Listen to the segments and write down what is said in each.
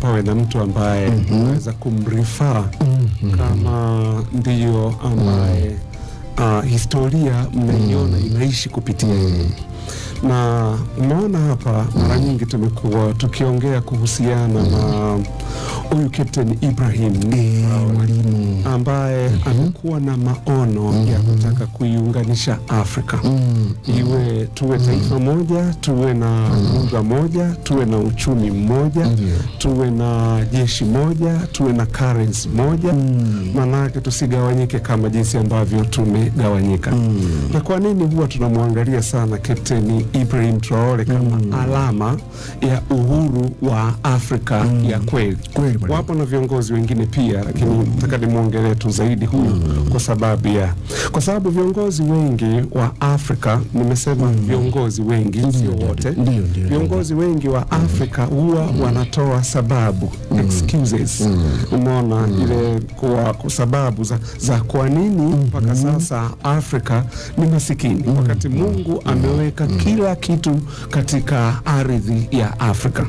pawe na mtu ambaye unaweza kumrefer kama ndiyo ambaye historia mnaiona inaishi kupitia yeye. Na umeona hapa mara nyingi tumekuwa tukiongea kuhusiana na huyu Captain Ibrahim mwalimu ambaye amekuwa na maono ya kutaka kuiunganisha Afrika. Iwe tuwe taifa moja, tuwe na lugha moja, tuwe na uchumi mmoja, tuwe na jeshi moja, tuwe na currency moja. Manake tusigawanyike kama jinsi ambavyo tumegawanyika. Na kwa nini huwa tunamwangalia sana Captain Ibrahim Traore kama alama ya uhuru wa Afrika ya kweli? Wapo na viongozi wengine pia, lakini nataka nimuongelee tu zaidi huyu kwa sababu viongozi wengi wa Afrika, nimesema viongozi wengi sio wote, viongozi wengi wa Afrika huwa wanatoa sababu, excuses. Umeona ile kwa sababu za kwa nini mpaka sasa Afrika ni masikini, wakati Mungu ameweka kila kitu katika ardhi ya Afrika.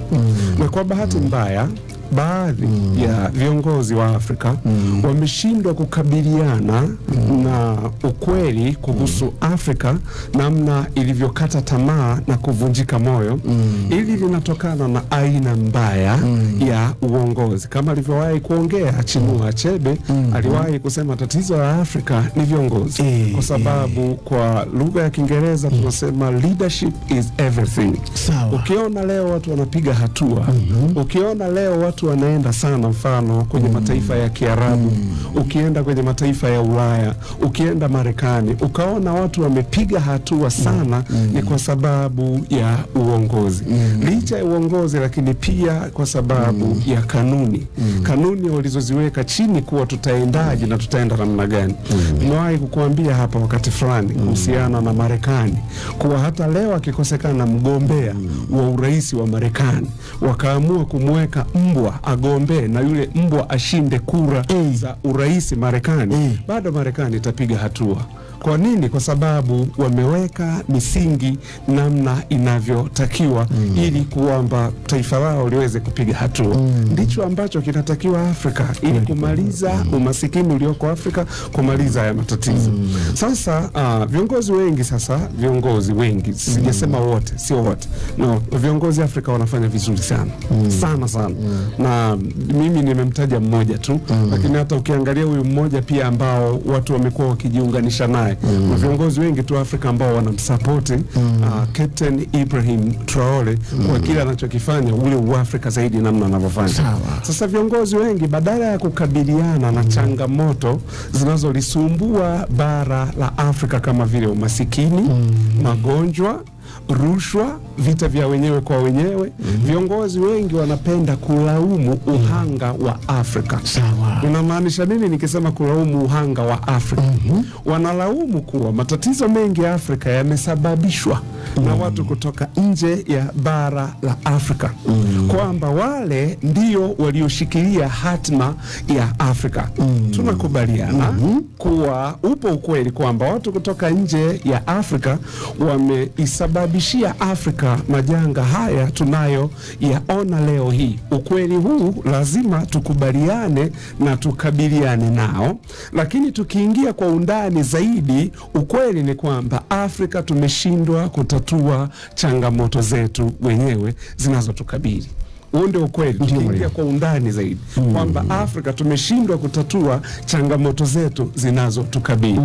Na kwa bahati mbaya baadhi ya viongozi wa Afrika wameshindwa kukabiliana na ukweli kuhusu Afrika, namna ilivyokata tamaa na kuvunjika moyo. Ili linatokana na aina mbaya ya uongozi. Kama alivyowahi kuongea Chinua Achebe, aliwahi kusema tatizo la Afrika ni viongozi. Kwa sababu kwa lugha ya Kiingereza tunasema leadership is everything. Ukiona leo watu wanapiga hatua, ukiona leo watu wanaenda sana mfano kwenye mataifa ya Kiarabu, ukienda kwenye mataifa ya Ulaya, ukienda Marekani, ukaona watu wamepiga hatua sana, ni kwa sababu ya uongozi. Licha ya uongozi, lakini pia kwa sababu ya kanuni. Kanuni walizoziweka chini kuwa tutaendaje na tutaenda namna gani. Nimewahi kukuambia hapa wakati fulani kuhusiana na Marekani, kuwa hata leo akikosekana mgombea wa urais wa Marekani, wakaamua kumweka mbwa agombee na yule mbwa ashinde kura za urais Marekani, bado Marekani itapiga hatua. Kwa nini? Kwa sababu wameweka misingi namna inavyotakiwa ili kuomba taifa lao liweze kupiga hatua. Ndicho ambacho kinatakiwa Afrika ili kumaliza umasikini ulioko Afrika, kumaliza haya matatizo. Sasa viongozi wengi sijasema wote, sio wote. No, viongozi Afrika wanafanya vizuri sana. Sana. Na mimi nimemtaja mmoja tu, lakini hata ukiangalia huyu mmoja pia ambao watu wamekuwa wakijiunganisha naye, viongozi wengi tu Afrika ambao wanamsupport Captain Ibrahim Traore kwa kile anachokifanya, ule Uafrika zaidi namna anavyofanya. Sasa viongozi wengi badala ya kukabiliana na changamoto zinazolisumbua bara la Afrika kama vile umasikini, magonjwa, rushwa, vita vya wenyewe kwa wenyewe, viongozi wengi wanapenda kulaumu uhanga wa Afrika. Unamaanisha nini nikisema kulaumu uhanga wa Afrika? Wanalaumu kuwa matatizo mengi ya Afrika yamesababishwa na watu kutoka nje ya bara la Afrika. Kwamba wale ndio walioshikilia hatima ya Afrika. Tunakubaliana kuwa upo ukweli kwamba watu kutoka nje ya Afrika wameisababishia Afrika majanga haya tunayo yaona leo hii. Ukweli huu lazima tukubaliane na tukabiliane nao, lakini tukiingia kwa undani zaidi, ukweli ni kwamba Afrika tumeshindwa kutatua changamoto zetu wenyewe zinazotukabili. Huo ndio ukweli. Tukiingia kwa undani zaidi kwamba Afrika tumeshindwa kutatua changamoto zetu zinazotukabili.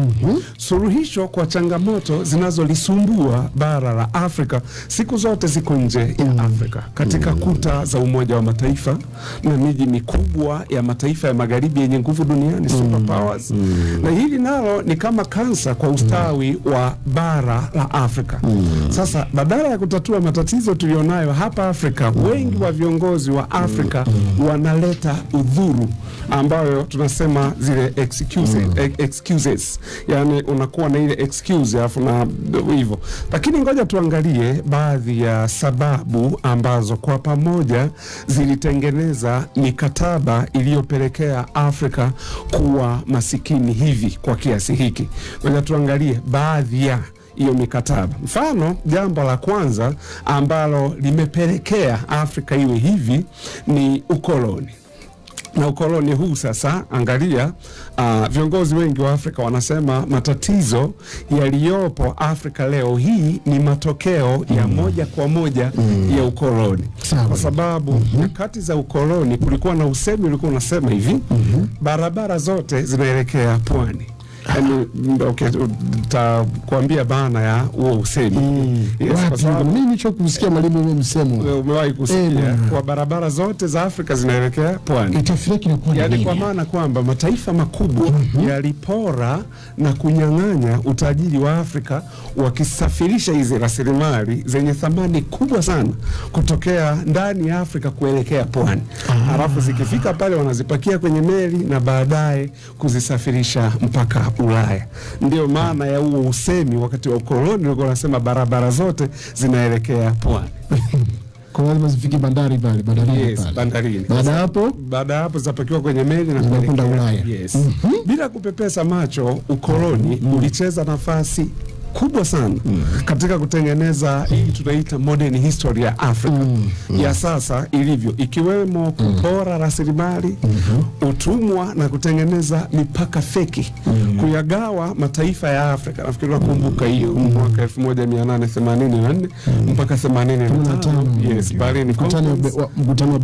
Suluhisho kwa changamoto zinazolisumbua bara la Afrika siku zote ziko nje ya Afrika, katika kuta za Umoja wa Mataifa na miji mikubwa ya mataifa ya magharibi yenye nguvu duniani, superpowers. Na hili nalo ni kama kansa kwa ustawi wa bara la Afrika. Sasa badala ya kutatua matatizo tulionayo hapa Afrika, wengi wa viongozi wa Afrika wanaleta udhuru ambayo tunasema zile excuses. Yani unakuwa na ile excuse afu na hivyo. Lakini ngoja tuangalie baadhi ya sababu ambazo kwa pamoja zilitengeneza mikataba iliyopelekea Afrika kuwa masikini hivi kwa kiasi hiki. Ngoja tuangalie baadhi hiyo mikataba. Mfano, jambo la kwanza ambalo limepelekea Afrika iwe hivi ni ukoloni. Na ukoloni huu sasa, angalia, viongozi wengi wa Afrika wanasema matatizo yaliyopo Afrika leo hii ni matokeo ya moja kwa moja ya ukoloni. Kwa sababu nyakati za ukoloni kulikuwa na usemi ulikuwa unasema hivi, barabara zote zinaelekea pwani. Yani, okay, utakuambia bana ya huo usemi. Kwa sababu mimi kusikia mwalimu huo msemo. Umewahi kusikia kwa barabara zote za Afrika zinaelekea pwani. Itafiriki na pwani. Yani kwa maana kwamba mataifa makubwa yalipora na kunyang'anya utajiri wa Afrika, wakisafirisha hizi rasilimali zenye thamani kubwa sana kutokea ndani ya Afrika kuelekea pwani. Halafu zikifika pale wanazipakia kwenye meli na baadaye kuzisafirisha mpaka Ulaya. Ndio maana ya huo usemi wakati wa ukoloni walikuwa wanasema barabara zote zinaelekea pwani. Kwa lazima zifike bandari pale, bandarini. Baada hapo zitapakiwa kwenye meli na kwenda Ulaya. Bila kupepesa macho, ukoloni ulicheza nafasi kubwa sana katika kutengeneza hii tunaita modern history ya Afrika ya sasa ilivyo, ikiwemo kupora rasilimali, utumwa na kutengeneza mipaka feki, kuyagawa mataifa ya Afrika. Nafikiri nakumbuka hiyo mwaka 1884 mpaka 85. Yes, mkutano wa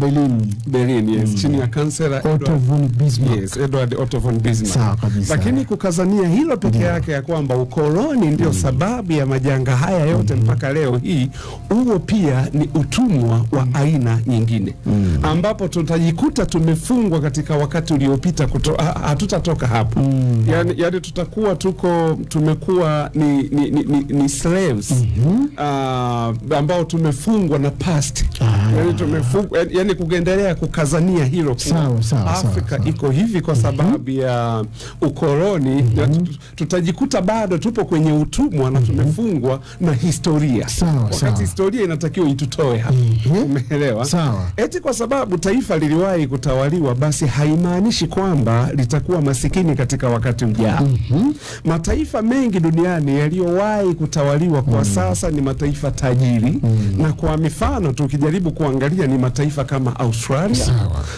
Berlin, yes, chini ya kansela Otto von Bismarck. Yes, Edward Otto von Bismarck. Lakini kukazania hilo peke yake ya kwamba ukoloni ndio sababu ya majanga haya yote mpaka leo hii, huo pia ni utumwa wa aina nyingine, ambapo tutajikuta tumefungwa katika wakati uliopita, hatutatoka hapo. Yani tutakuwa tumekuwa ni slaves ambao tumefungwa na past. Yani tumefungwa, yani kuendelea kukazania hilo. Afrika iko hivi kwa sababu ya ukoloni. Tutajikuta bado tupo kwenye utumwa na tumefungwa na historia. Wakati historia inatakiwa itutoe hapa. Umeelewa? Eti kwa sababu taifa liliwahi kutawaliwa basi haimaanishi kwamba litakuwa masikini katika wakati ujao. Mataifa mengi duniani yaliyowahi kutawaliwa kwa sasa ni mataifa tajiri. Na kwa mifano tukijaribu kuangalia ni mataifa kama Australia,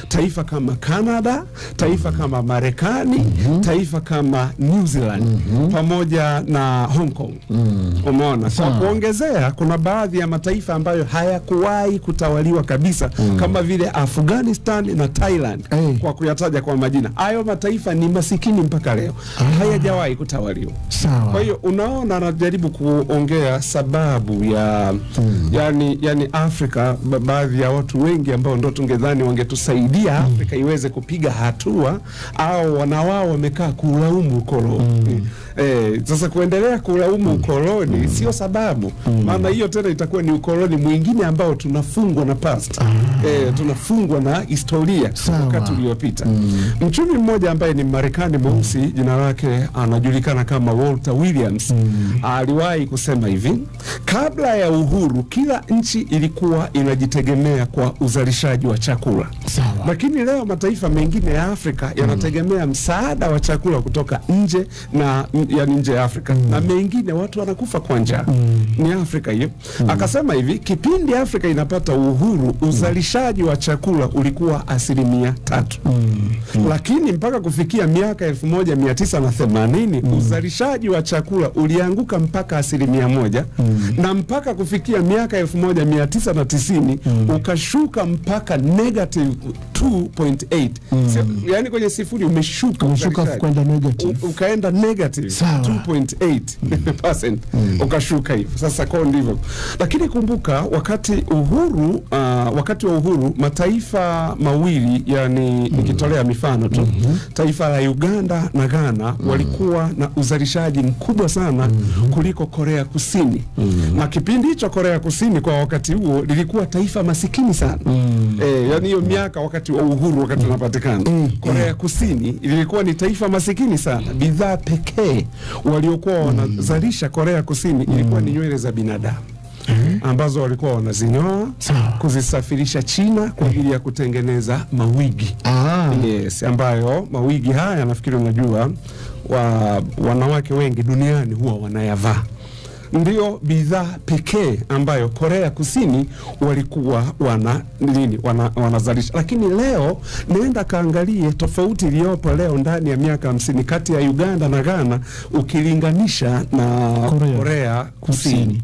taifa kama Canada, taifa kama Marekani, taifa kama New Zealand, pamoja na Hong Kong. Umeona? Kwa kuongezea, kuna baadhi ya mataifa ambayo hayakuwahi kutawaliwa kabisa, kama vile Afghanistan na Thailand, kwa kuyataja kwa majina. Hayo mataifa ni masikini mpaka leo, hayajawahi kutawaliwa. Kwa hiyo unaona, anajaribu kuongea sababu ya yani Afrika, baadhi ya watu wengi ambao ndo tungedhani wangetusaidia Afrika iweze kupiga hatua, au wanawao wamekaa kulaumu ukoloni. Sasa kuendelea kulaumu ukoloni sio sababu, maana hiyo tena itakuwa ni ukoloni mwingine ambao tunafungwa na past. Tunafungwa na historia wakati uliopita. Mchumi mmoja ambaye ni Marekani mweusi, jina lake anajulikana kama Walter Williams, aliwahi kusema hivi: kabla ya uhuru kila nchi ilikuwa inajitegemea kwa uzalishaji wa chakula. Lakini leo mataifa mengine ya Afrika yanategemea msaada wa chakula kutoka nje, na yani nje ya Afrika, na mengine watu wanakufa kwa njaa. Ni Afrika hiyo. Akasema hivi, kipindi Afrika inapata uhuru uzalishaji wa chakula ulikuwa 3%. Lakini mpaka kufikia miaka 1980 uzalishaji wa chakula ulianguka mpaka 1%, na mpaka kufikia miaka 1990 ukashuka mpaka -2.8. Yani kwenye sifuri umeshuka kwenda negative. Ukaenda negative 2.8%. Ukashuka hivyo. Sasa kwa ndivyo. Lakini kumbuka wakati wa uhuru mataifa mawili, yani nikitolea mifano tu, taifa la Uganda na Ghana walikuwa na uzalishaji mkubwa sana kuliko Korea Kusini. Na kipindi hicho Korea Kusini kwa wakati huo lilikuwa taifa masikini sana. Yani hiyo miaka wakati wa uhuru, wakati unapatikana, Korea Kusini ilikuwa ni taifa masikini sana. Bidhaa pekee waliokuwa wanazalisha Korea Kusini ilikuwa ni nywele za binadamu, ambazo walikuwa wanazinyoa kuzisafirisha China kwa ajili ya kutengeneza mawigi. Yes, ambayo mawigi haya nafikiri unajua wanawake wengi duniani huwa wanayavaa. ndio bidhaa pekee ambayo Korea Kusini walikuwa wanazalisha. Lakini leo nenda kaangalie tofauti iliyopo leo ndani ya miaka 50 kati ya Uganda na Ghana ukilinganisha na Korea Kusini.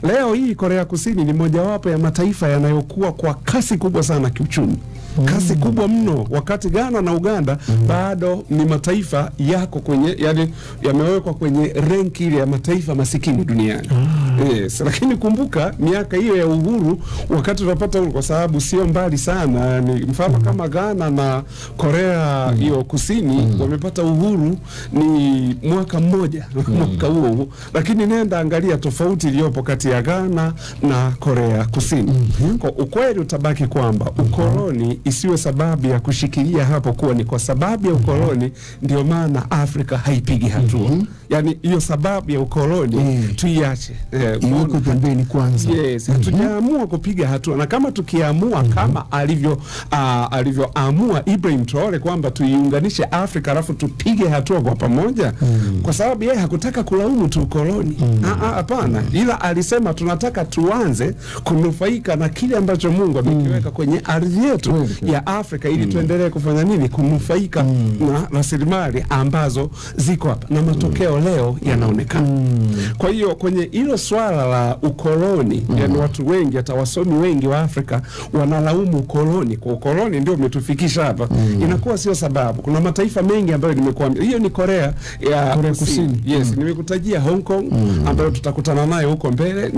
Leo hii Korea Kusini ni mojawapo ya mataifa yanayokuwa kwa kasi kubwa sana kiuchumi. Kasi kubwa mno, wakati Ghana na Uganda bado ni mataifa yako kwenye, yani yamewekwa kwenye renki ile ya mataifa masikini duniani. Yes, lakini kumbuka miaka hiyo ya uhuru, wakati tunapata uhuru, kwa sababu sio mbali sana, ni mfano kama Ghana na Korea hiyo Kusini wamepata uhuru ni mwaka mmoja mwaka huo, lakini nenda angalia tofauti iliyopo kati ya Ghana na Korea Kusini. Kwa ukweli utabaki kwamba ukoloni isiwe sababu ya kushikilia hapo kuwa ni kwa sababu ya ukoloni ndio maana Afrika haipigi hatua. Yani hiyo sababu ya ukoloni tuiache. Mwako pembeni kwanza. Yes, hatujaamua kupiga hatua, na kama tukiamua kama alivyoamua Ibrahim Traore kwamba tuiunganishe Afrika alafu tupige hatua kwa pamoja, kwa sababu yeye hakutaka kulaumu tu ukoloni. Hapana, ila alisema tunataka tuanze kunufaika na kile ambacho Mungu amekiweka kwenye ardhi yetu ya Afrika ili tuendelee kufanya nini? Kunufaika na rasilimali ambazo ziko hapa, na matokeo leo yanaonekana. Kwa hiyo kwenye hilo swala la ukoloni, yani watu wengi, hata wasomi wengi wa Afrika wanalaumu ukoloni. Kwa ukoloni ndio umetufikisha hapa. Inakuwa sio sababu. Kuna mataifa mengi ambayo nimekuambia. Hiyo ni Korea Kusini. Yes, nimekutajia Hong Kong ambayo tutakutana nayo huko mbele.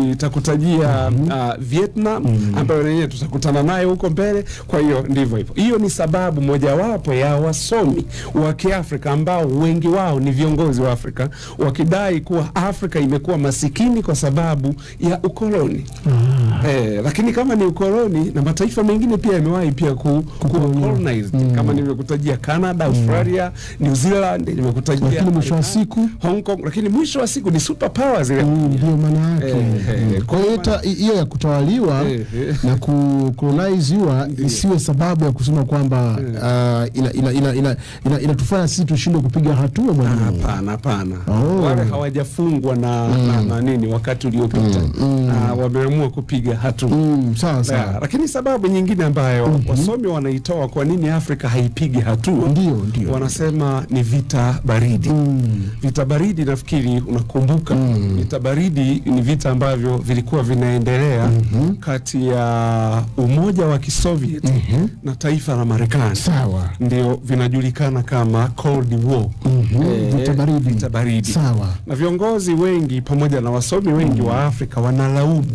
Nitakutajia Vietnam ambayo yenyewe tutakutana nayo huko mbele. Kwa hiyo ndivyo hivyo. Hiyo ni sababu mojawapo ya wasomi wa Kiafrika ambao wengi wao ni viongozi wa Afrika wakidai kuwa Afrika imekuwa masikini kwa sababu ya ukoloni. Lakini kama ni ukoloni, na mataifa mengine pia yamewahi pia colonized. Kama nimekutajia Canada, Australia, New Zealand, nimekutajia lakini mwisho wa siku Hong Kong, lakini mwisho wa siku ni super powers ile. Ndio maana yake. Kwa hiyo ya kutawaliwa na kukoloniziwa isiwe sababu ya kusema kwamba inatufanya sisi tushindwe kupiga hatua mwalimu. Hapana. Wale hawajafungwa na nini wakati uliopita. Wameamua kupiga hatua. Sawa. Lakini sababu nyingine ambayo wasomi wanaitoa kwa nini Afrika haipigi hatua, ndio wanasema ni vita baridi. Vita baridi, nafikiri unakumbuka. Vita baridi ni vita ambavyo vilikuwa vinaendelea kati ya Umoja wa Kisoviet na taifa la Marekani. Sawa. Ndio vinajulikana kama Cold War. Vita baridi. Sawa. Na viongozi wengi pamoja na wasomi wengi wa Afrika wanalaumu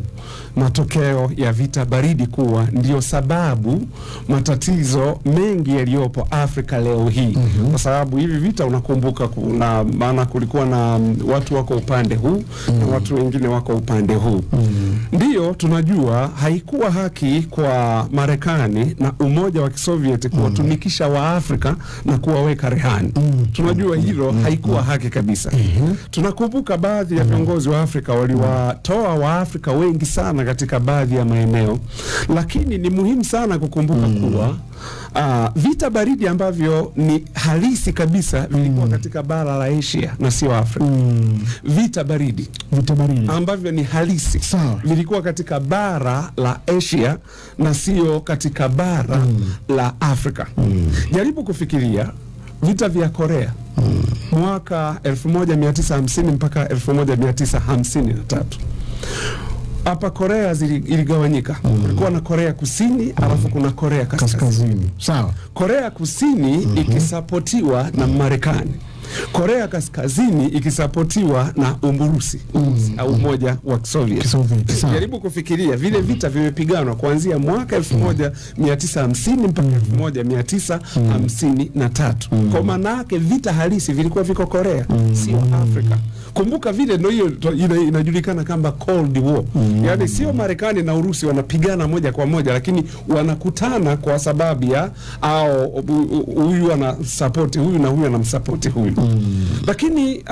matokeo ya vita baridi kuwa ndio sababu matatizo mengi yaliyopo Afrika leo hii. Kwa sababu hivi vita, unakumbuka, kuna maana kulikuwa na watu wako upande huu na watu wengine wako upande huu. Ndio tunajua haikuwa haki kwa Marekani na Umoja wa Kisovieti kuwatumikisha wa Afrika na kuwaweka rehani. Tunajua hilo haikuwa haki kabisa. Tunakumbuka baadhi ya viongozi wa Afrika waliwatoa wa Afrika wengi sana katika baadhi ya maeneo, lakini ni muhimu sana kukumbuka kuwa vita baridi ambavyo ni halisi kabisa vilikuwa katika bara la Asia na sio Afrika. Vita baridi ambavyo ni halisi vilikuwa katika bara la Asia na sio katika bara la Afrika. Jaribu kufikiria vita vya Korea mwaka 1950 mpaka 1953. Hapa Korea iligawanyika. Kulikuwa na Korea Kusini, alafu kuna Korea Kaskazini. Sawa. Korea Kusini ikisapotiwa na Marekani. Korea Kaskazini ikisapotiwa na Urusi au Umoja wa Kisovieti. Jaribu kufikiria vile vita vimepiganwa kuanzia mwaka 1950 mpaka 1953. Kwa maana yake vita halisi vilikuwa viko Korea, sio Afrika. Kumbuka vile ndio hiyo inajulikana kama Cold War. Yaani sio Marekani na Urusi wanapigana moja kwa moja, lakini wanakutana kwa sababu ya huyu ana support huyu na huyu anamsupport huyu. Lakini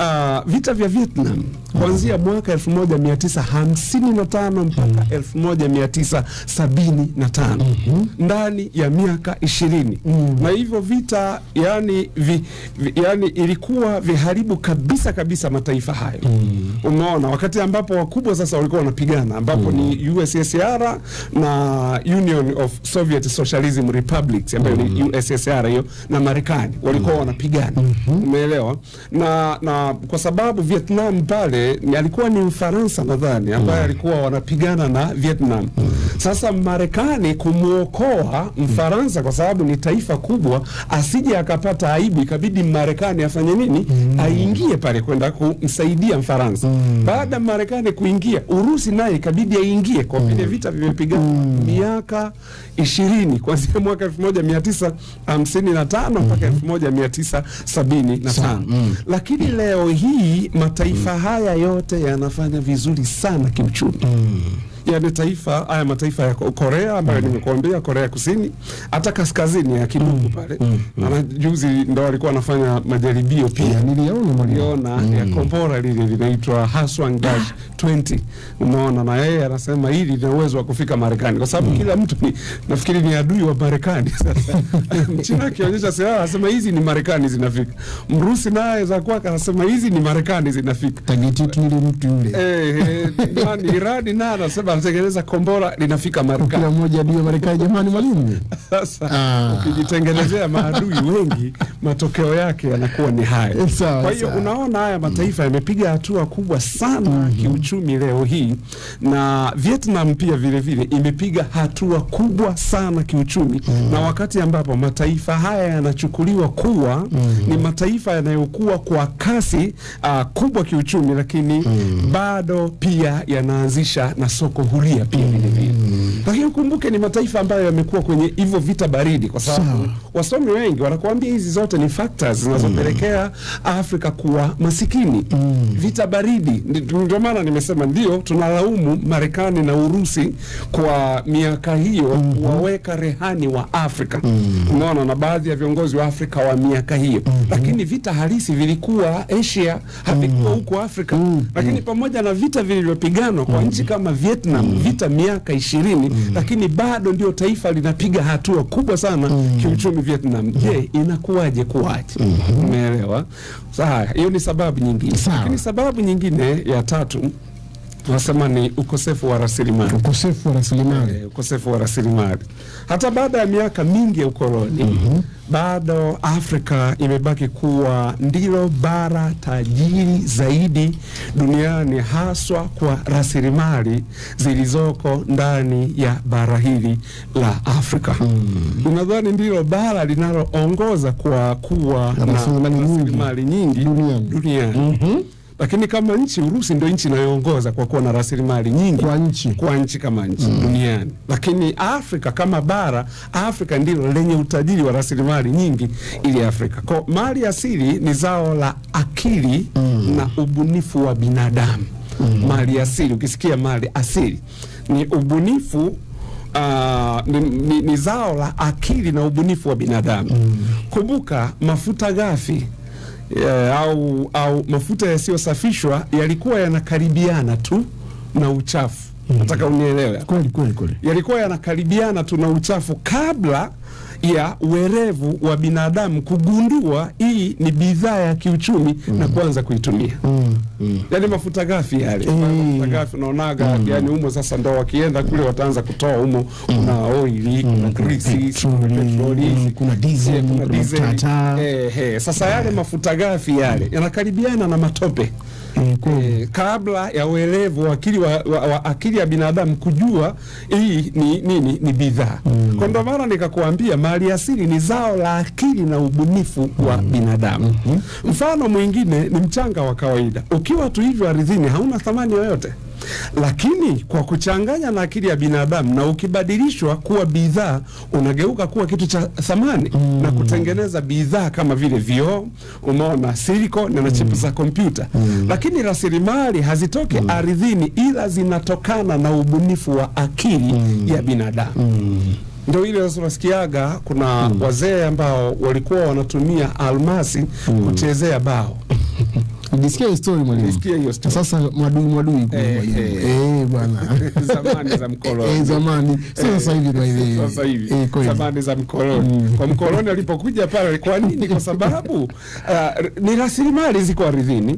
vita vya Vietnam kuanzia mwaka 1955 mpaka 1975 ndani ya miaka 20. Na hivyo vita yani ilikuwa viharibu kabisa mataifa hayo. Umeona, wakati ambapo wakubwa sasa walikuwa wanapigana, ambapo ni USSR na Union of Soviet Socialism Republics, ambayo ni USSR hiyo, na Marekani walikuwa wanapigana. Umeelewa? Na kwa sababu Vietnam pale alikuwa ni Ufaransa nadhani ambaye alikuwa wanapigana na Vietnam. Sasa Marekani kumuokoa Mfaransa, kwa sababu ni taifa kubwa, asije akapata aibu, ikabidi Marekani afanye nini? Aingie pale kwenda kumsaidia Mfaransa. Baada Marekani kuingia, Urusi naye ikabidi aingie, kwa vile vita vimepigana miaka 20 kuanzia mwaka 1955 mpaka 1975. Lakini leo hii mataifa haya yote yanafanya vizuri sana kiuchumi. Yani haya mataifa ya Korea ambayo nimekuambia, Korea Kusini, hata kaskazini ya kidogo pale. Na juzi ndo walikuwa wanafanya majaribio pia. Niliona ya kombora lile linaitwa Hwasong-20. Umeona, na yeye anasema hili lina uwezo wa kufika Marekani, kwa sababu kila mtu nafikiri ni adui wa Marekani. Sasa Mchina akionyesha silaha anasema hizi ni Marekani zinafika. Mrusi naye za kwake anasema hizi ni Marekani zinafika. Tageti ni mtu yule. Irani na anasema anatengeneza kombora linafika Marekani. Kila mmoja adui wa Marekani, jamani mwalimu. Sasa ukijitengenezea maadui wengi, matokeo yake yanakuwa ni haya. Kwa hiyo unaona haya mataifa yamepiga hatua kubwa sana kiuchumi leo hii, na Vietnam pia vile vile imepiga hatua kubwa sana kiuchumi. Na wakati ambapo mataifa haya yanachukuliwa kuwa ni mataifa yanayokuwa kwa kasi kubwa kiuchumi, lakini bado pia yanaanzisha na soko huria pia vile vile. Lakini ukumbuke ni mataifa ambayo yamekuwa kwenye hivyo vita baridi, kwa sababu wasomi wengi wanakuambia hizi zote ni factors zinazopelekea Afrika kuwa masikini. Vita baridi, ndio maana nimesema ndio tunalaumu Marekani na Urusi kwa miaka hiyo waweka rehani wa Afrika. Unaona, na baadhi ya viongozi wa Afrika wa miaka hiyo. Lakini vita halisi vilikuwa Asia, havikuwa huko Afrika. Lakini pamoja na vita vilivyopiganwa kwa nchi kama Vietnam, vita miaka 20, lakini bado ndio taifa linapiga hatua kubwa sana kiuchumi Vietnam. Je, inakuwaje kuwaje? Umeelewa? Sasa hiyo ni sababu nyingine. Lakini sababu nyingine ya tatu nasema ni ukosefu wa rasilimali. Ukosefu wa rasilimali. Hata baada ya miaka mingi ya ukoloni, bado Afrika imebaki kuwa ndilo bara tajiri zaidi duniani, haswa kwa rasilimali zilizoko ndani ya bara hili la Afrika. Unadhani ndilo bara linaloongoza kwa kuwa na rasilimali nyingi duniani. Lakini kama nchi, Urusi ndio nchi inayoongoza kwa kuwa na rasilimali nyingi kwa nchi kama nchi duniani. Lakini Afrika kama bara, Afrika ndilo lenye utajiri wa rasilimali nyingi ili Afrika. Kwa mali asili ni zao la akili na ubunifu wa binadamu. Mali asili, ukisikia mali asili ni ubunifu, ni zao la akili na ubunifu wa binadamu. Kumbuka mafuta ghafi au mafuta yasiyosafishwa yalikuwa yanakaribiana tu na uchafu. Nataka unielewe. Kweli. Yalikuwa yanakaribiana tu na uchafu kabla ya uwerevu wa binadamu kugundua hii ni bidhaa ya kiuchumi na kuanza kuitumia. Yani mafuta ghafi yale. Mafuta ghafi unaonaga, yani humo sasa ndo wakienda kule wataanza kutoa humo kuna oili, kuna grisi, kuna petroli, kuna diesel, kuna mafuta. Sasa yale mafuta ghafi yale yanakaribiana na matope. Kabla ya uelevu wa akili ya binadamu kujua hii ni bidhaa. Kwa ndo maana nikakuambia mali asili ni zao la akili na ubunifu wa binadamu. Mfano mwingine ni mchanga wa kawaida. Ukiwa tu hivyo ardhini hauna thamani yoyote. Lakini kwa kuchanganya na akili ya binadamu na ukibadilishwa kuwa bidhaa, unageuka kuwa kitu cha thamani na kutengeneza bidhaa kama vile vioo, umeona, silicone na chipu za kompyuta. Lakini rasilimali hazitoki ardhini, ila zinatokana na ubunifu wa akili ya binadamu. Ndio ile unasikiaga kuna wazee ambao walikuwa wanatumia almasi kuchezea bao. Nisikia hiyo story mwalimu. Nisikia hiyo story. Sasa mwadui bwana. Zamani za mkoloni. Zamani. Sasa hivi ndio hivi. Sasa hivi. Zamani za mkoloni. Kwa mkoloni alipokuja pale, kwa nini? Kwa sababu ni rasilimali ziko ardhini,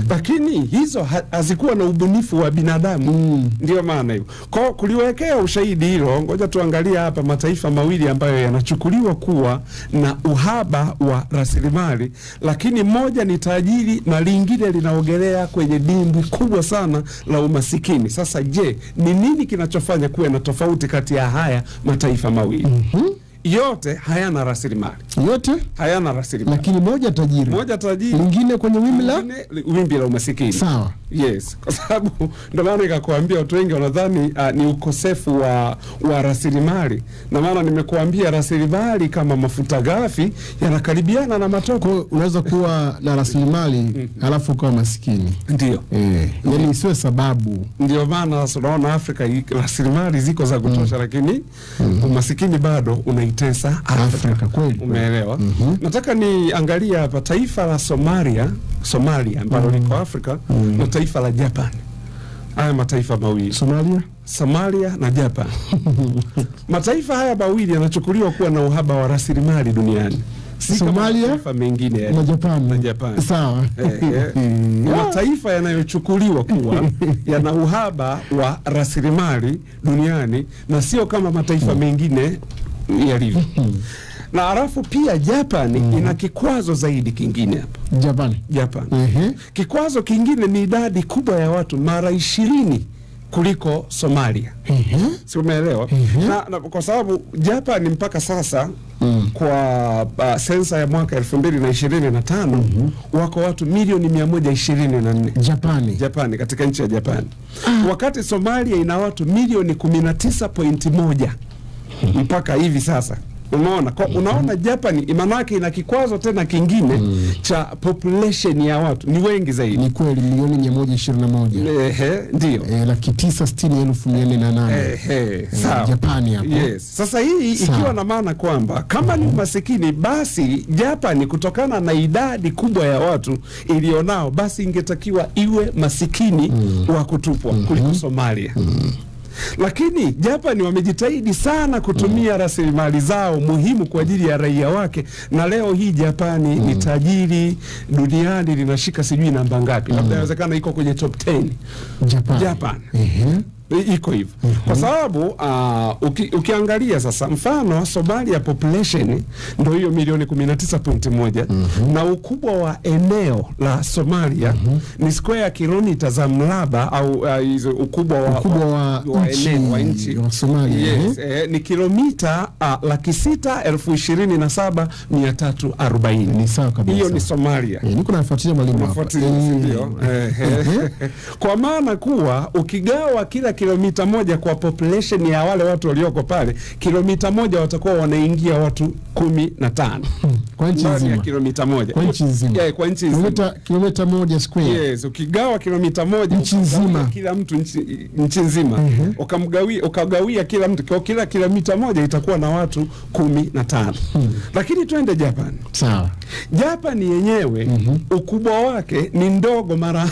lakini hizo hazikuwa na ubunifu wa binadamu. Ndio maana hiyo. Kwa kuliwekea ushahidi hilo, ngoja tuangalie hapa mataifa mawili ambayo yanachukuliwa kuwa na uhaba wa rasilimali, lakini moja ni tajiri na lingine linaogelea kwenye dimbwi kubwa sana la umasikini. Sasa je, ni nini kinachofanya kuwe na tofauti kati ya haya mataifa mawili? Yote hayana rasilimali. Yote hayana rasilimali. Lakini moja tajiri. Moja tajiri. Lingine kwenye wimbi la umasikini. Sawa. Yes. Kwa sababu ndio maana nikakwambia watu wengi wanadhani ni ukosefu wa rasilimali. Na maana nimekuambia rasilimali kama mafuta ghafi yanakaribiana na matope. Unaweza kuwa na rasilimali alafu ukawa maskini. Ndio. Yaani isiwe sababu. Ndio maana tunaona Afrika rasilimali ziko za kutosha, lakini umasikini bado unaitesa Afrika. Kweli. Umeelewa? Nataka niangalia hapa taifa la Somalia ambalo liko Afrika na taifa la Japan. Haya mataifa mawili. Somalia na Japan. Mataifa haya mawili yanachukuliwa kuwa na uhaba wa rasilimali duniani. Somalia mataifa mengine na Japan. Sawa. Mataifa yanayochukuliwa kuwa yana uhaba wa rasilimali duniani na sio kama mataifa mengine yalivyo. Na alafu pia Japan ina kikwazo zaidi kingine hapa. Japan. Kikwazo kingine ni idadi kubwa ya watu mara 20 kuliko Somalia. Si umeelewa? Na kwa sababu Japan mpaka sasa kwa sensa ya mwaka 2025 wako watu milioni 124. Japani katika nchi ya Japan. Wakati Somalia ina watu milioni 19.1 mpaka hivi sasa. Unaona Japan manake ina kikwazo tena kingine cha population ya watu ni wengi zaidi. Ni kweli milioni 121. Ndio. 960,408. Sawa. Japani hapo. Yes. Sasa hii ikiwa na maana kwamba kama ni masikini basi Japan kutokana na idadi kubwa ya watu ilionao basi ingetakiwa iwe masikini wa kutupwa kuliko Somalia. Lakini Japan wamejitahidi sana kutumia rasilimali zao muhimu kwa ajili ya raia wake, na leo hii Japani ni tajiri duniani, linashika sijui namba ngapi, labda inawezekana iko kwenye top 10. Japan. Iko hivyo. Kwa sababu ukiangalia sasa mfano Somalia population ndio hiyo milioni 19.1 na ukubwa wa eneo la Somalia ni square kilomita za mraba au hizo ukubwa wa eneo wa nchi wa Somalia. Yes, ni kilomita 627,340. Ni sawa kabisa. Hiyo ni Somalia. Niko nafuatilia mwalimu hapa. Kwa maana kuwa ukigawa kila kilomita moja kwa population ya wale watu walioko pale, kilomita moja watakuwa wanaingia watu 15. Kwa nchi nzima. Kilomita moja. Kwa nchi nzima. Kwa nchi nzima. Kilomita moja square. Yes, ukigawa kilomita moja nchi nzima, kila mtu nchi nzima, ukagawia kila mtu kwa kila kilomita moja itakuwa na watu 15. Lakini twende Japan. Sawa. Japan yenyewe ukubwa wake ni ndogo mara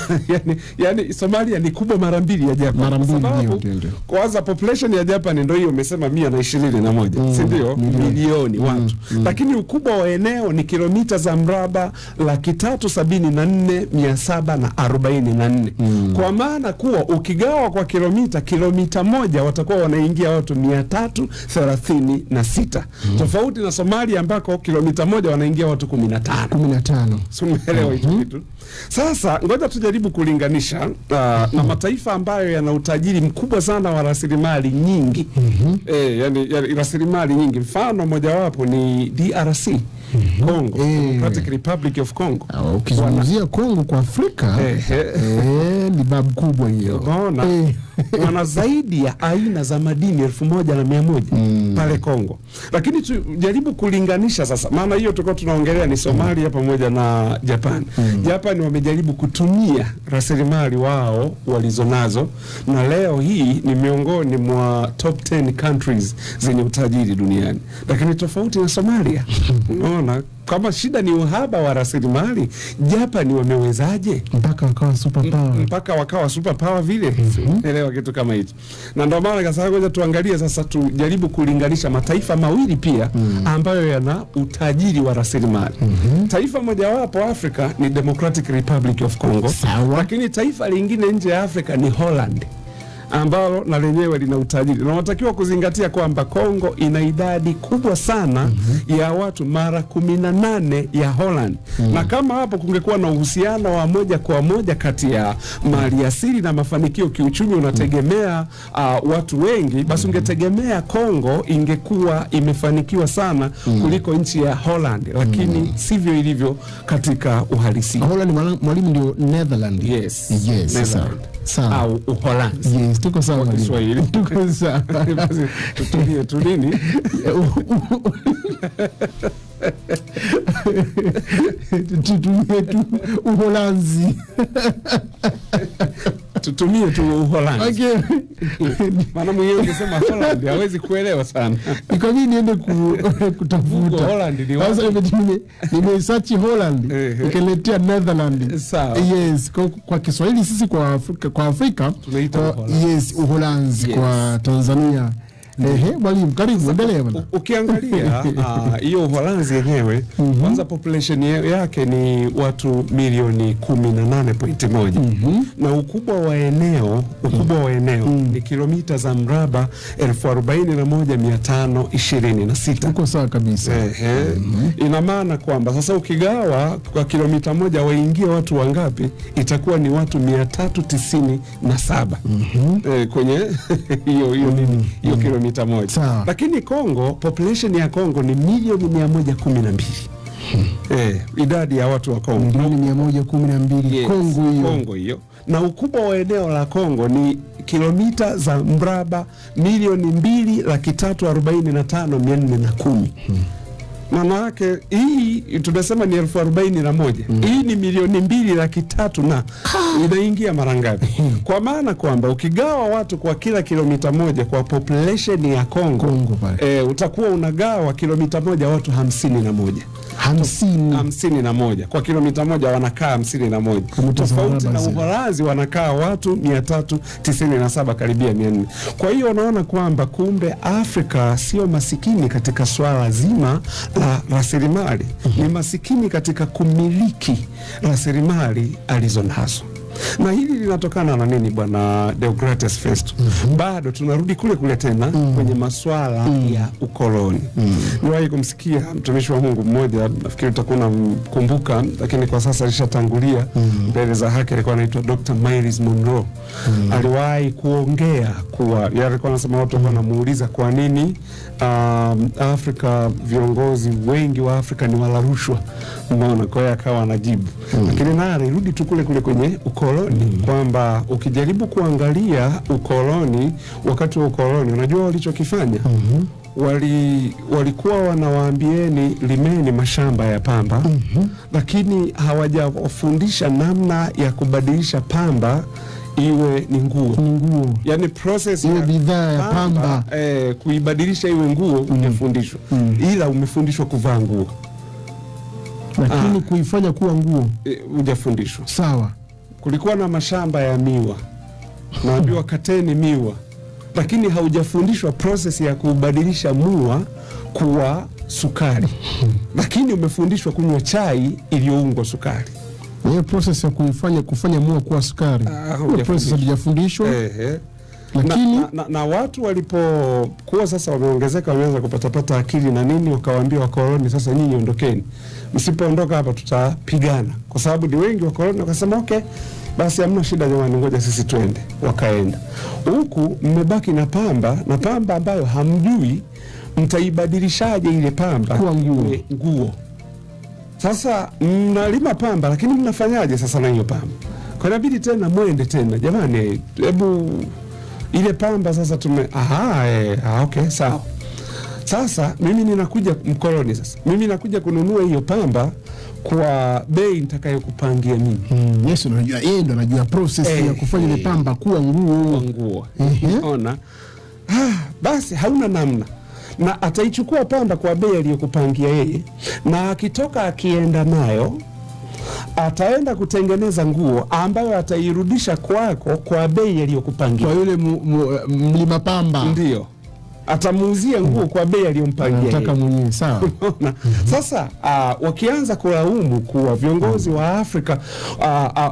yani Somalia ni kubwa mara 2 ya Japan. Mara 2 ndio. Kwanza population ya Japan ndio hiyo umesema 121, si ndio? Milioni watu. Lakini ukubwa wa eneo ni kilomita za mraba 374,744. Kwa maana kuwa ukigawa kwa kilomita moja watakuwa wanaingia watu 336. Tofauti na Somalia ambako kilomita moja wanaingia watu 15. Umeelewa hicho kitu? Sasa ngoja tujaribu kulinganisha na mataifa ambayo yana utajiri mkubwa sana wa rasilimali nyingi. Yani rasilimali nyingi. Mfano mojawapo ni DRC. Congo, Democratic Republic of Congo. Ukizungumzia Congo kwa Afrika, ni babu kubwa hiyo. Unaona? Wana zaidi ya aina za madini 1,100. pale Kongo. Lakini tujaribu kulinganisha sasa, maana hiyo tulikuwa tunaongelea ni Somalia pamoja na Japan. Japan wamejaribu kutumia rasilimali wao walizonazo, na leo hii ni miongoni mwa top 10 countries zenye utajiri duniani. Lakini tofauti na Somalia, unaona kama shida ni uhaba wa rasilimali, Japan wamewezaje mpaka wakawa super power vile? Elewa kitu kama hicho. Na ndio maana sasa ngoja tuangalie sasa, tujaribu kulinganisha mataifa mawili pia ambayo yana utajiri wa rasilimali. Taifa moja wapo Afrika ni Democratic Republic of Congo. Lakini taifa lingine nje ya Afrika ni Holland, ambalo na lenyewe lina utajiri. Na unatakiwa kuzingatia kwamba Kongo ina idadi kubwa sana ya watu, mara 18 ya Holland. Na kama hapo kungekuwa na uhusiano wa moja kwa moja kati ya maliasili na mafanikio kiuchumi unategemea watu wengi, basi ungetegemea Kongo ingekuwa imefanikiwa sana kuliko nchi ya Holland. Lakini sivyo ilivyo katika uhalisia. Holland mwalimu ndio Netherlands. Yes. Netherlands. Sawa. Au Uholanzi. Yes, tuko sawa kwa Kiswahili. Tuko sawa. Tutulie tu nini? Tutumie tu Uholanzi. Tutumie tu Uholanzi. Okay. Maana mwenyewe ungesema Holland hawezi kuelewa sana. Kwa nini niende kutafuta Holland ni wapi? Sasa nimesearch Holland, ikaletea Netherlands. Sawa. Yes, kwa Kiswahili sisi kwa Afrika tunaita Uholanzi. Yes, Uholanzi. Yes. Kwa Tanzania mwalimu karibu endelea bwana. Ukiangalia hiyo Uholanzi yenyewe kwanza population yake ni watu milioni 18.1 na ukubwa wa eneo ni kilomita za mraba 41,526. Uko sawa kabisa. Ina maana kwamba sasa ukigawa kwa kilomita moja waingie watu wangapi, itakuwa ni watu 397 kwenye hiyo kilomita moja. Lakini Kongo, population ya Kongo ni milioni 112. Idadi ya watu wa Kongo milioni 112. Yes, Kongo hiyo. Na ukubwa wa eneo la Kongo ni kilomita za mraba milioni 2,345,410. Maana yake hii tunasema ni 41,000. Hii ni milioni 2,300,000 na inaingia mara ngapi? Kwa maana kwamba ukigawa watu kwa kila kilomita moja kwa population ya Kongo utakuwa unagawa kilomita moja watu 51. 51 kwa kilomita moja wanakaa 51. Tofauti na Uholanzi wanakaa watu 397 karibia 400. Kwa hiyo unaona kwamba kumbe Afrika sio masikini katika swala zima la rasilimali, ni masikini katika kumiliki rasilimali alizonazo. Na hili linatokana na nini bwana Deogratias Festo? Bado tunarudi kule tena kwenye masuala ya ukoloni. Niwahi kumsikia mtumishi wa Mungu mmoja, nafikiri utakuwa unamkumbuka, lakini kwa sasa alishatangulia mbele za haki, alikuwa anaitwa Dr. Myles Munroe. Aliwahi kuongea kuwa alikuwa anasema watu wanamuuliza kwa nini Afrika, viongozi wengi wa Afrika ni wala rushwa. Unaona, kwa hiyo akawa anajibu. Lakini na alirudi tu kule kwenye ukoloni, kwamba ukijaribu kuangalia ukoloni, wakati wa ukoloni unajua walichokifanya? Walikuwa wanawaambieni limeni mashamba ya pamba, lakini hawajafundisha namna ya kubadilisha pamba iwe ni nguo. Yani process ya bidhaa ya pamba kuibadilisha iwe nguo umefundishwa, ila umefundishwa kuvaa nguo, lakini kuifanya kuwa nguo hujafundishwa. Sawa. Kulikuwa na mashamba ya miwa, naambiwa kateni miwa, lakini haujafundishwa process ya kubadilisha mua kuwa sukari. Lakini umefundishwa kunywa chai iliyoungwa sukari. Hiyo process ya kufanya mua kuwa sukari, process hujafundishwa. Lakini na watu walipokuwa sasa wameongezeka, wameanza kupata akili na nini, wakawaambia wakoloni, sasa nyinyi ondokeni, msipoondoka hapa tutapigana, kwa sababu ni wengi wakoloni. Wakasema okay, basi hamna shida jamani, ngoja sisi twende. Wakaenda huku, mmebaki na pamba ambayo hamjui mtaibadilishaje ile pamba kuwa nguo. Sasa mnalima pamba, lakini mnafanyaje sasa na hiyo pamba? Kwa inabidi tena mwende tena, jamani, hebu ile pamba sasa okay, sawa. Sasa mimi ninakuja mkoloni, sasa mimi nakuja kununua hiyo pamba kwa bei nitakayokupangia mimi. Yesu unajua, yeye ndo anajua process ya kufanya ile pamba kuwa nguo. Unaona? Basi hauna namna. Na ataichukua pamba kwa bei aliyokupangia yeye, na akitoka akienda nayo ataenda kutengeneza nguo ambayo atairudisha kwako kwa bei aliyokupangia. Kwa yule mlima pamba. Ndio. Atamuuzia nguo kwa bei aliyompangia. Nataka mwenyewe, sawa. Sasa wakianza kulaumu kuwa viongozi wa Afrika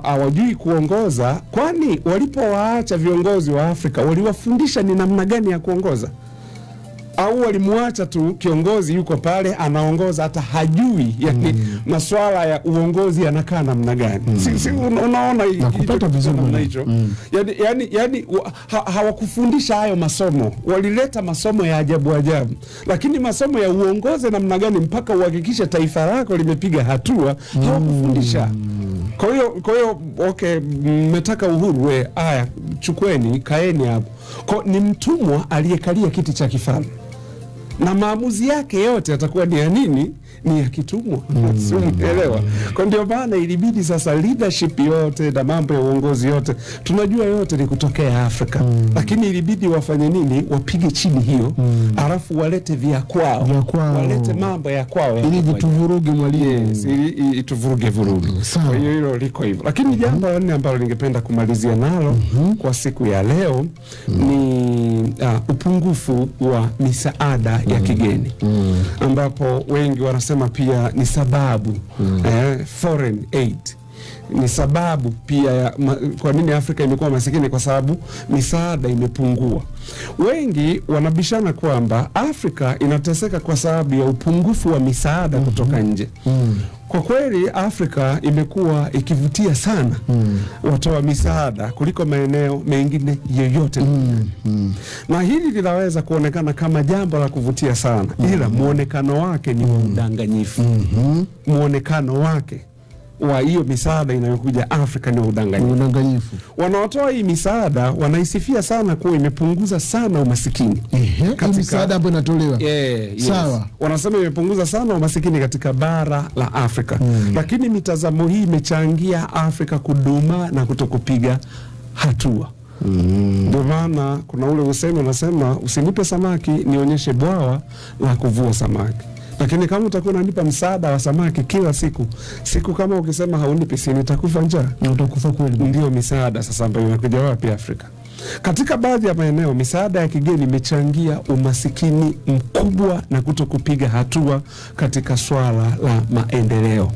hawajui kuongoza, kwani walipowaacha viongozi wa Afrika waliwafundisha ni namna gani ya kuongoza? Au walimuacha tu kiongozi yuko pale anaongoza hata hajui yani masuala ya uongozi yanakaa namna gani? Si unaona kupata vizuri namna hicho. Yani hawakufundisha hayo masomo. Walileta masomo ya ajabu, lakini masomo ya uongozi namna gani mpaka uhakikishe taifa lako limepiga hatua hawakufundisha. Kwa hiyo okay, mmetaka uhuru, haya chukueni, kaeni hapo. Ni mtumwa aliyekalia kiti cha kifalme, na maamuzi yake yote yatakuwa ni ya nini? Ni ya kitumwa. Umeelewa? Kwa ndio maana ilibidi sasa leadership yote na mambo ya uongozi yote tunajua yote ni kutokea Afrika. Lakini ilibidi wafanye nini? Wapige chini hiyo, alafu walete vya kwao. Walete mambo ya kwao ili vituvuruge mwalimu. Yes, ili ituvuruge. Kwa hiyo hilo liko hivyo. Lakini jambo la nne ambalo ningependa kumalizia nalo kwa siku ya leo ni upungufu wa misaada ya kigeni, ambapo wengi wanasema pia ni sababu foreign aid ni sababu pia kwa nini Afrika imekuwa masikini, kwa sababu misaada imepungua. Wengi wanabishana kwamba Afrika inateseka kwa sababu ya upungufu wa misaada kutoka nje. Kwa kweli Afrika imekuwa ikivutia sana watoa misaada kuliko maeneo mengine yoyote. Na hili linaweza kuonekana kama jambo la kuvutia sana, ila muonekano wake ni udanganyifu. Muonekano wake wa hiyo misaada inayokuja Afrika ni udanganyifu. Wanaotoa hii misaada wanaisifia sana kuwa imepunguza sana umasikini. Katika misaada ambayo inatolewa. Sawa. Wanasema imepunguza sana umasikini katika bara la Afrika. Lakini mitazamo hii imechangia Afrika kuduma na kutokupiga hatua. Ndio maana kuna ule usemi unasema, usinipe samaki nionyeshe bwawa la kuvua samaki. Lakini kama utakuwa unanipa msaada wa samaki kila siku kama ukisema haunipi, si nitakufa njaa? Na utakufa kweli. Ndio misaada sasa ambayo inakuja wapi Afrika? Katika baadhi ya maeneo misaada ya kigeni imechangia umasikini mkubwa na kutokupiga hatua katika swala la maendeleo.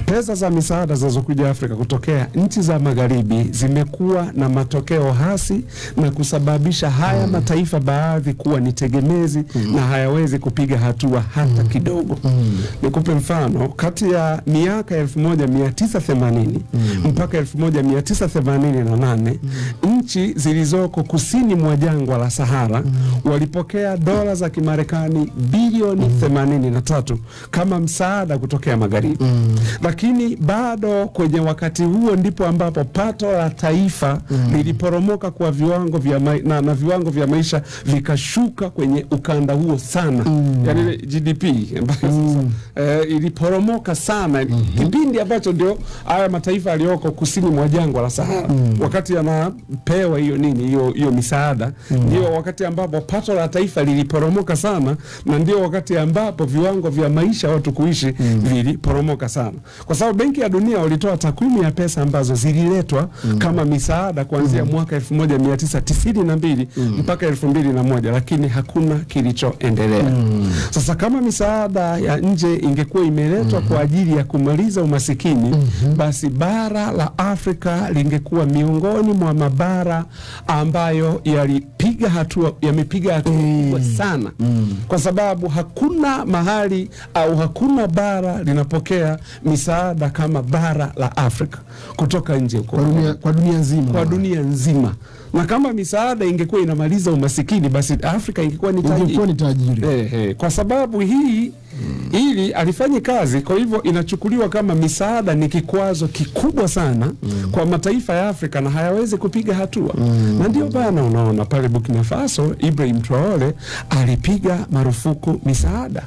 Pesa za misaada zinazokuja Afrika kutokea nchi za magharibi zimekuwa na matokeo hasi na kusababisha haya mataifa baadhi kuwa ni tegemezi na hayawezi kupiga hatua hata kidogo. Nikupe mfano, kati ya miaka 1980 mpaka 1988 nchi zilizoko kusini mwa jangwa la Sahara walipokea dola za Kimarekani bilioni 83 kama msaada kutokea magharibi. Lakini bado kwenye wakati huo ndipo ambapo pato la taifa liliporomoka kwa viwango vya na viwango vya maisha vikashuka kwenye ukanda huo sana. Yani GDP iliporomoka sana kipindi ambacho ndio haya mataifa yaliyoko kusini mwa jangwa la Sahara wakati yanapewa hiyo misaada, ndio wakati ambapo pato la taifa liliporomoka sana, na ndio wakati ambapo viwango vya maisha watu kuishi viliporomoka sana. Kwa sababu Benki ya Dunia walitoa takwimu ya pesa ambazo zililetwa kama misaada kuanzia mwaka 1992 mpaka 2001, lakini hakuna kilichoendelea. Sasa kama misaada ya nje ingekuwa imeletwa kwa ajili ya kumaliza umasikini, basi bara la Afrika lingekuwa miongoni mwa mabara ambayo yamepiga hatua kubwa sana. Kwa sababu hakuna mahali au hakuna bara linapokea misaada kama bara la Afrika kutoka nje kwa dunia nzima. Na kama misaada ingekuwa inamaliza umasikini, basi Afrika ingekuwa ni tajiri. Kwa sababu hii ili alifanye kazi. Kwa hivyo inachukuliwa kama misaada ni kikwazo kikubwa sana kwa mataifa ya Afrika na hayawezi kupiga hatua. Na ndio bana unaona pale Burkina Faso Ibrahim Traore alipiga marufuku misaada.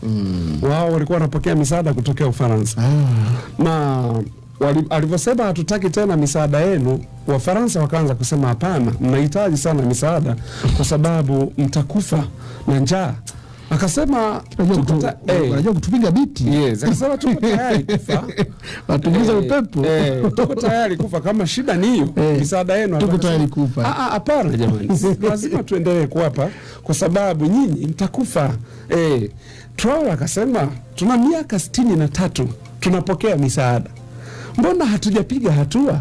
Wao walikuwa wanapokea misaada kutokea Ufaransa. Na alivyosema hatutaki tena misaada yenu, Wafaransa wakaanza kusema hapana, mnahitaji sana misaada kwa sababu mtakufa na njaa. Akasema unajua kutupiga biti. Yes, akasema tuko tayari kufa. Watumiza upepo. Tuko tayari kufa kama shida ni hiyo. Misaada yenu tuko tayari kufa. Hapana jamani. Lazima tuendelee kuwapa kwa sababu nyinyi mtakufa. Traore akasema tuna miaka 63 tunapokea misaada. Mbona hatujapiga hatua?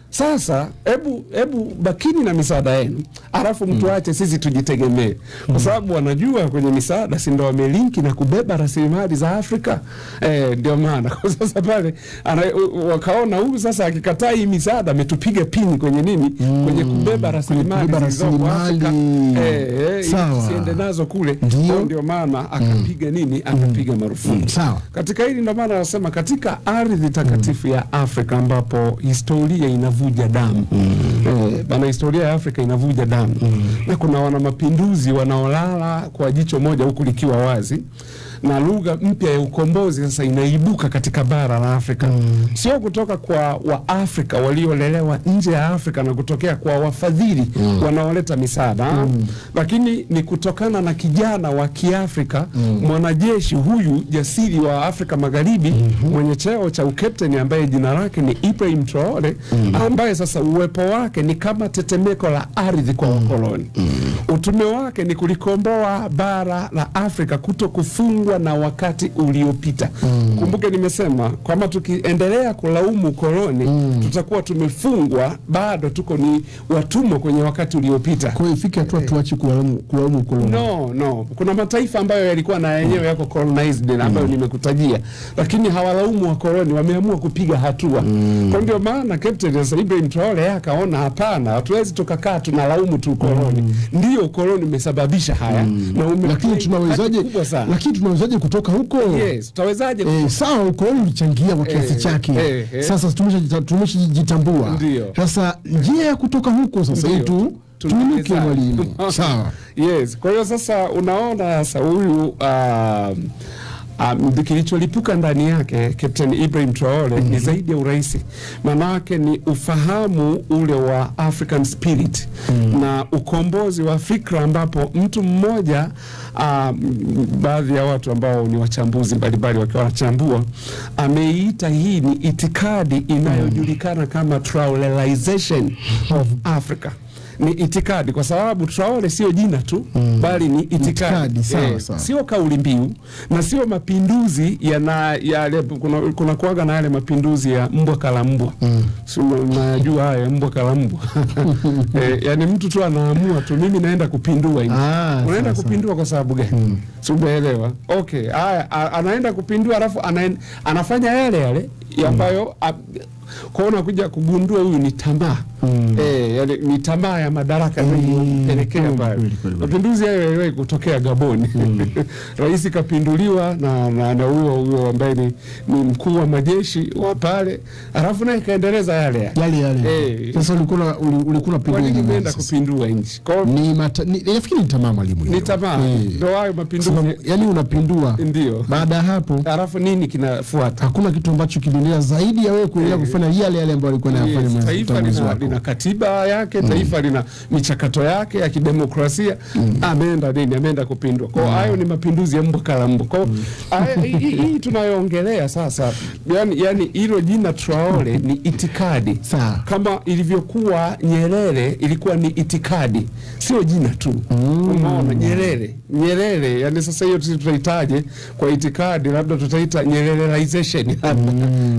Sasa hebu bakini na misaada yenu, alafu mtuache sisi tujitegemee. Kwa sababu wanajua kwenye misaada si ndio wamelinki na kubeba rasilimali za Afrika. Ndio maana kwa sasa pale wakaona huyu sasa akikataa hii misaada ametupiga pini kwenye nini? Kwenye kubeba rasilimali za Afrika. Siende nazo kule. Ndio maana akapiga nini? Akapiga marufuku. Katika hili ndio maana anasema katika ardhi takatifu ya Afrika ambapo historia inavuja damu. Bana, historia ya Afrika inavuja damu. Na kuna wana mapinduzi wanaolala kwa jicho moja huku likiwa wazi. Na lugha mpya ya ukombozi sasa inaibuka katika bara la Afrika. Sio kutoka kwa Waafrika waliolelewa nje ya Afrika na kutokea kwa wafadhili wanaoleta misaada, lakini ni kutokana na kijana wa Kiafrika, mwanajeshi huyu jasiri wa Afrika Magharibi, mwenye cheo cha ukapteni ambaye jina lake ni Ibrahim Traore, ambaye sasa uwepo wake ni kama tetemeko la ardhi kwa wakoloni. Utume wake ni kulikomboa bara la Afrika kuto kufungwa na wakati uliopita. Kumbuke nimesema kwamba tukiendelea kulaumu koloni tutakuwa tumefungwa, bado tuko ni watumwa kwenye wakati uliopita. Kwa hiyo ifike hatua tuache kulaumu koloni. No. Kuna mataifa ambayo yalikuwa na yenyewe yako colonized ambayo nimekutajia, lakini hawalaumu wa koloni, wameamua kupiga hatua. Kwa ndio maana Captain Ibrahim Traore akaona hapana, hatuwezi tukakaa tunalaumu tu koloni. Ndio koloni umesababisha haya na lakini tunawezaje kutoka huko? Yes, tutawezaje? Sawa, ukoloni ulichangia kwa kiasi chake. Sasa tumeshajitambua. Sasa njia ya kutoka huko sasa yetu tunuke mwalimu. Sawa. Yes, kwa hiyo sasa unaona sasa huyu kilicholipuka ndani yake Captain Ibrahim Traore ni zaidi ya uraisi. Manake ni ufahamu ule wa African spirit na ukombozi wa fikra, ambapo mtu mmoja, baadhi ya watu ambao ni wachambuzi mbalimbali wakiwa wanachambua, ameita hii ni itikadi inayojulikana kama Traoreization of Africa. Ni itikadi kwa sababu Traore sio jina tu, bali ni itikadi. Sio kauli mbiu na sio mapinduzi yale kuna kuaga na yale mapinduzi ya mbwa kala mbwa. Unajua haya mbwa kala mbwa. Yani mtu tu anaamua tu mimi naenda kupindua hivi. Unaenda kupindua kwa sababu gani? Umeelewa? Okay, haya anaenda kupindua alafu anafanya yale ambayo kuona kuja kugundua huyu ni tamaa. Yani ni tamaa ya madaraka inayopelekea mbali. Mapinduzi hayo yaliwahi kutokea Gaboni. Rais kapinduliwa na huyo ambaye ni mkuu wa majeshi wa pale, alafu naye kaendeleza yale. Sasa ulikuwa pinduzi umeenda kupindua nchi. Nafikiri ni tamaa mwalimu. Ni tamaa. Ndio hayo mapinduzi. Yani unapindua. Ndio. Baada hapo alafu nini kinafuata? Hakuna kitu ambacho kinaendelea zaidi ya wewe kuendelea kufanya yale ambayo alikuwa anayafanya. Taifa lina katiba yake, taifa lina michakato yake ya kidemokrasia. Ameenda kupindua. Kwa hayo ni mapinduzi ya mbwa kala mbwa. Kwa hii tunayoongelea sasa, yani hilo jina Traore ni itikadi. Kama ilivyokuwa Nyerere ilikuwa ni itikadi, sio jina tu. Unaona Nyerere, yani sasa hiyo tutahitaje kwa itikadi, labda tutaita Nyerereization.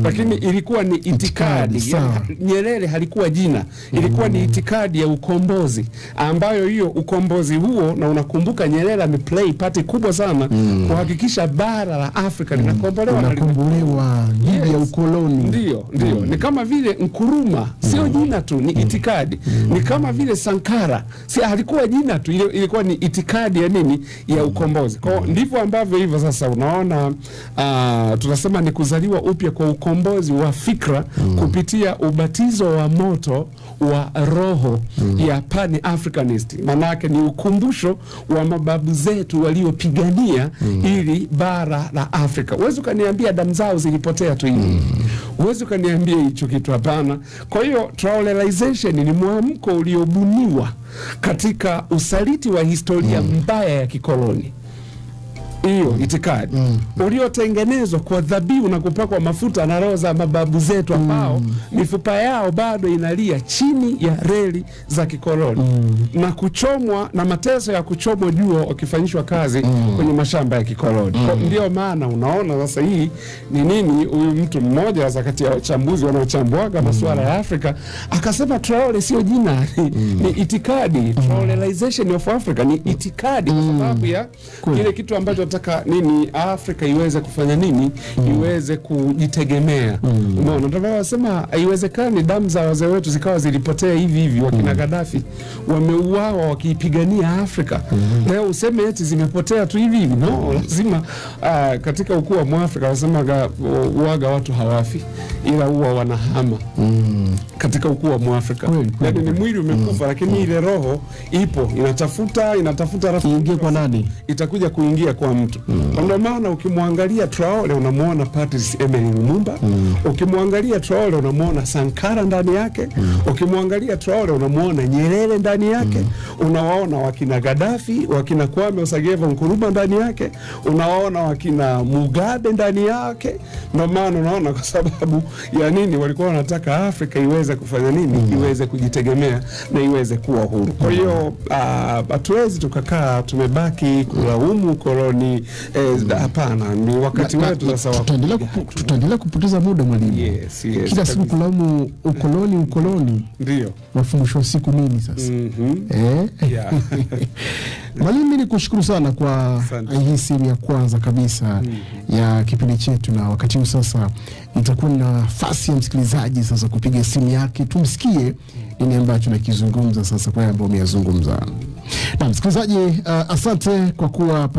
Lakini ilikuwa ni itikadi. itikadi. Nyerere halikuwa jina, ilikuwa ni itikadi ya ukombozi, ambayo hiyo ukombozi huo, na unakumbuka Nyerere ameplay party kubwa sana kuhakikisha bara la Afrika linakombolewa dhidi ya ukoloni. Ndio. Ni kama vile Nkrumah, sio jina tu, ni itikadi. Ni kama vile Sankara, si halikuwa jina tu, ilikuwa ni itikadi ya nini, ya ukombozi. Kwa ndivyo ambavyo hivyo sasa unaona, tunasema ni kuzaliwa upya kwa ukombozi wa fikra kupitia ubatizo wa moto wa roho ya Pan-Africanist. Manake ni ukumbusho wa mababu zetu waliopigania ili bara la Afrika. Uwezo kaniambia damu zao zilipotea tu hivi. Uwezo kaniambia hicho kitu, hapana. Kwa hiyo Traorelization ni mwamko uliobuniwa katika usaliti wa historia mbaya ya kikoloni. Hiyo itikadi uliotengenezwa kwa dhabihu na kupakwa mafuta na roho za mababu zetu ambao mifupa yao bado inalia chini ya reli za kikoloni na kuchomwa na mateso ya kuchomwa jua wakifanyishwa kazi kwenye mashamba ya kikoloni. Ndio maana unaona sasa hii ni nini, huyu mtu mmoja sasa kati ya wachambuzi wanaochambuaga masuala ya Afrika akasema Traore sio jina, ni itikadi. Traorelization of Africa ni itikadi kwa sababu ya kile kitu ambacho nini Afrika iweze kufanya nini, iweze kujitegemea. Umeona, ndio wanasema haiwezekani damu za wazee wetu zikawa zilipotea hivi wakina Gaddafi wameuawa wakipigania Afrika. Leo useme eti zimepotea tu hivi. No, lazima katika ukuu wa Mwafrika wanasema uaga watu hawafi ila huwa wanahama. Katika ukuu wa Mwafrika yaani ni mwili umekufa lakini ile roho ipo, inatafuta rafiki ingie kwa nani, itakuja kuingia kwa mtu. Kwa maana ukimwangalia Traore unamuona Patrice Emery Lumumba, ukimwangalia Traore unamuona Sankara ndani yake, ukimwangalia Traore unamuona Nyerere ndani yake, unawaona wakina Gaddafi, wakina Kwame Osagyeva Nkrumah ndani yake, unawaona wakina Mugabe ndani yake. Ndio maana unaona kwa sababu ya nini walikuwa wanataka Afrika iweze kufanya nini, iweze kujitegemea na iweze kuwa huru. Kwa hiyo hatuwezi tukakaa tumebaki kulaumu koloni. Hapana, ni wakati wetu sasa wa tutaendelea kupoteza muda mwalimu. Yes, kila siku kulaumu ukoloni. Ndio mafundisho siku nini sasa? Mwalimu, ni kushukuru sana kwa hii simu ya kwanza kabisa ya kipindi chetu, na wakati huu sasa nitakuwa na nafasi ya msikilizaji sasa kupiga simu yake tumsikie nini ambacho nakizungumza sasa kwa ambao umeyazungumza. Na msikilizaji, asante kwa kuwa